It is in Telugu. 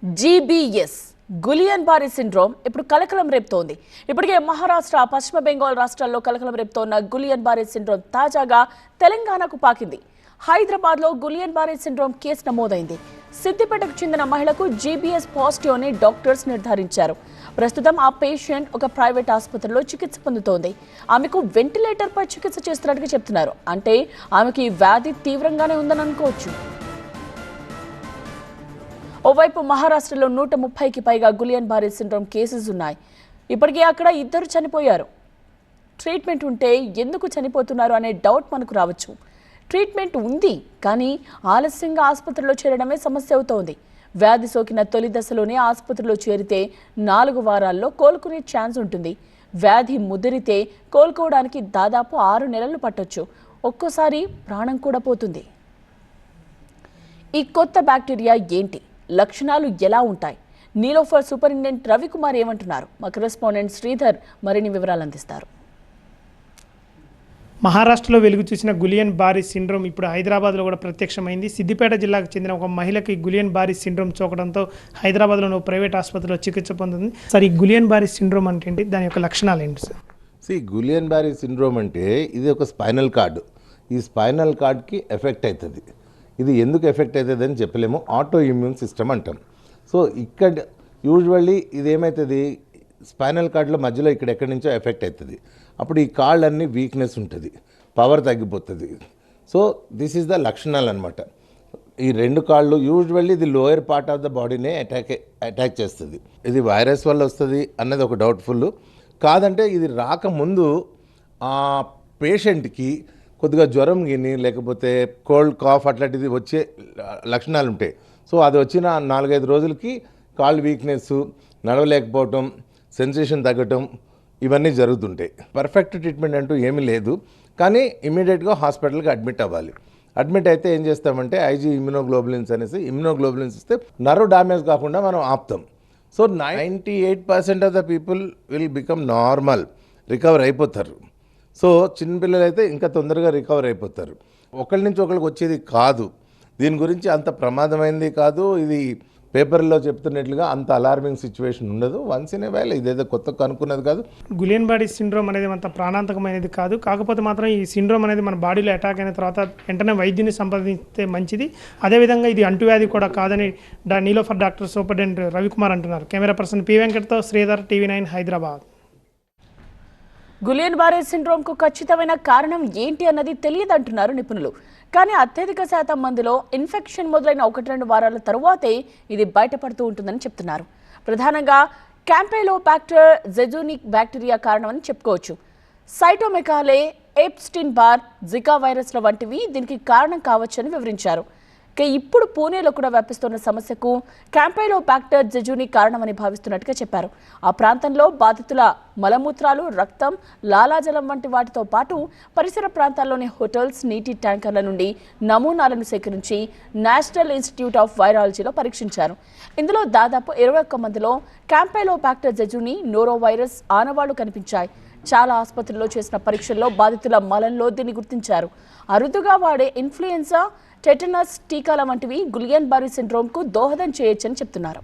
జీబీఎస్ గులియన్ బారీ సిండ్రోమ్ ఇప్పుడు కలకలం రేపుతోంది. ఇప్పటికే మహారాష్ట్ర, పశ్చిమ బెంగాల్ రాష్ట్రాల్లో కలకలం రేపుతోన్న గులియన్ బారీ సిండ్రోమ్ తాజాగా తెలంగాణకు పాకింది. హైదరాబాద్లో గులియన్ బారీ సిండ్రోమ్ కేసు నమోదైంది. సిద్దిపేటకు చెందిన మహిళకు జీబీఎస్ పాజిటివ్ అని డాక్టర్స్ నిర్ధారించారు. ప్రస్తుతం ఆ పేషెంట్ ఒక ప్రైవేట్ ఆసుపత్రిలో చికిత్స పొందుతోంది. ఆమెకు వెంటిలేటర్పై చికిత్స చేస్తున్నట్టుగా చెప్తున్నారు. అంటే ఆమెకి ఈ వ్యాధి తీవ్రంగానే ఉందని అనుకోవచ్చు. ఓవైపు మహారాష్ట్రలో 130కి పైగా గులియన్ బారీ సిండ్రోమ్ కేసెస్ ఉన్నాయి. ఇప్పటికే అక్కడ 2 చనిపోయారు. ట్రీట్మెంట్ ఉంటే ఎందుకు చనిపోతున్నారు అనే డౌట్ మనకు రావచ్చు. ట్రీట్మెంట్ ఉంది, కానీ ఆలస్యంగా ఆసుపత్రిలో చేరడమే సమస్య అవుతోంది. వ్యాధి సోకిన తొలి దశలోనే ఆసుపత్రిలో చేరితే 4 వారాల్లో కోలుకునే ఛాన్స్ ఉంటుంది. వ్యాధి ముదిరితే కోలుకోవడానికి దాదాపు 6 నెలలు పట్టొచ్చు. ఒక్కోసారి ప్రాణం కూడా పోతుంది. ఈ కొత్త బ్యాక్టీరియా ఏంటి, లక్షణాలు ఎలా ఉంటాయి? నీలోఫర్ సూపరింటెండెంట్ రవికుమార్ ఏమంటున్నారు? మా కరెస్పాండెంట్ శ్రీధర్ మరిన్ని వివరాలు అందిస్తారు. మహారాష్ట్రలో వెలుగు చూసిన గులియన్ బారీ సిండ్రోమ్ ఇప్పుడు హైదరాబాద్లో కూడా ప్రత్యక్షమైంది. సిద్దిపేట జిల్లాకు చెందిన ఒక మహిళకి గులియన్ బారీ సిండ్రోమ్ సోకడంతో హైదరాబాద్లోని ప్రైవేట్ ఆసుపత్రిలో చికిత్స పొందుతుంది. సార్, ఈ గులియన్ బారీ సిండ్రోమ్ అంటే ఏంటి, దాని యొక్క లక్షణాలు ఏంటి సార్? గులియన్ బారీ సిండ్రోమ్ అంటే ఇది ఒక స్పైనల్ కార్డు. ఈ స్పైనల్ కార్డ్కి ఎఫెక్ట్ అవుతుంది. ఇది ఎందుకు ఎఫెక్ట్ అవుతుంది అని చెప్పలేము. ఆటో ఇమ్యూన్ సిస్టమ్ అంటాం. సో ఇక్కడ యూజువల్లీ ఇది ఏమవుతుంది, స్పైనల్ కార్డులో మధ్యలో ఎక్కడి నుంచో ఎఫెక్ట్ అవుతుంది. అప్పుడు ఈ కాళ్ళన్నీ వీక్నెస్ ఉంటుంది, పవర్ తగ్గిపోతుంది. సో దిస్ ఈజ్ ద లక్షణాలు అనమాట. ఈ 2 కాళ్ళు యూజువల్లీ ఇది లోయర్ పార్ట్ ఆఫ్ ద బాడీనే అటాక్ చేస్తుంది. ఇది వైరస్ వల్ల వస్తుంది అన్నది ఒక డౌట్ఫుల్. కాదంటే ఇది రాకముందు ఆ పేషెంట్కి కొద్దిగా జ్వరం గిని లేకపోతే కోల్డ్ కాఫ్ అట్లాంటిది వచ్చే లక్షణాలు ఉంటాయి. సో అది వచ్చిన 4-5 రోజులకి కాళ్ళు వీక్నెస్, నడవలేకపోవటం, సెన్సేషన్ తగ్గటం, ఇవన్నీ జరుగుతుంటాయి. పర్ఫెక్ట్ ట్రీట్మెంట్ అంటూ ఏమీ లేదు, కానీ ఇమీడియట్గా హాస్పిటల్కి అడ్మిట్ అవ్వాలి. అడ్మిట్ అయితే ఏం చేస్తామంటే ఐజీ ఇమ్యునోగ్లోబులిన్స్ అనేసి ఇమ్యునోగ్లోబులిన్స్ ఇస్తే నర్వ్ డ్యామేజ్ కాకుండా మనం ఆపుతాం. So 98% of the people will become normal, recover అయిపోతారు. సో చిన్నపిల్లలు అయితే ఇంకా తొందరగా రికవర్ అయిపోతారు. ఒకరి నుంచి ఒకరికి వచ్చేది కాదు. దీని గురించి అంత ప్రమాదమైంది కాదు. ఇది పేపర్లో చెప్తున్నట్లుగా అంత అలార్మింగ్ సిచ్యువేషన్ ఉండదు. వన్స్ ఇన్ ఏ వైల్, ఇదేదో కొత్త కనుక్కున్నది కాదు. గులియన్ బారీ సిండ్రోమ్ అనేది అంత ప్రాణాంతకమైనది కాదు. కాకపోతే మాత్రం ఈ సిండ్రోమ్ అనేది మన బాడీలో అటాక్ అయిన తర్వాత వెంటనే వైద్యుని సంప్రదిస్తే మంచిది. అదేవిధంగా ఇది అంటువ్యాధి కూడా కాదని నీలోఫర్ డాక్టర్ సూపరింటెండెంట్ రవికుమార్ అంటున్నారు. కెమెరా పర్సన్ పి వెంకట్తో Sridhar, TV9 Hyderabad. Guillain Barre సిండ్రోమ్కు ఖచ్చితమైన కారణం ఏంటి అన్నది తెలియదంటున్నారు నిపుణులు. కానీ అత్యధిక శాతం మందిలో ఇన్ఫెక్షన్ మొదలైన 1-2 వారాల తరువాతే ఇది బయటపడుతూ ఉంటుందని చెప్తున్నారు. ప్రధానంగా క్యాంపెలోబాక్టర్ జెజూనిక్ బ్యాక్టీరియా కారణమని చెప్పుకోవచ్చు. సైటోమెగాలే, ఎప్స్టీన్ బార్, జికా వైరస్ల వంటివి దీనికి కారణం కావచ్చని వివరించారు. ఇప్పుడు పూణేలో కూడా వ్యాపిస్తున్న సమస్యకు క్యాంపెలోబాక్టర్ జెజూనిక్ కారణమని భావిస్తున్నట్టుగా చెప్పారు. ఆ ప్రాంతంలో బాధితుల మలమూత్రాలు, రక్తం, లాలాజలం వంటి వాటితో పాటు పరిసర ప్రాంతాల్లోని హోటల్స్, నీటి ట్యాంకర్ల నుండి నమూనాలను సేకరించి నేషనల్ ఇన్స్టిట్యూట్ ఆఫ్ వైరాలజీలో పరీక్షించారు. ఇందులో దాదాపు 21 మందిలో క్యాంపెలోబాక్టర్ జెజూని నోరో వైరస్ ఆనవాళ్లు కనిపించాయి. చాలా ఆసుపత్రుల్లో చేసిన పరీక్షల్లో బాధితుల మలంలో దీన్ని గుర్తించారు. అరుదుగా వాడే ఇన్ఫ్లుయెన్జా, టెటనస్ టీకాల వంటివి గులియన్ బారీ సిండ్రోమ్కు దోహదం చేయొచ్చని చెప్తున్నారు.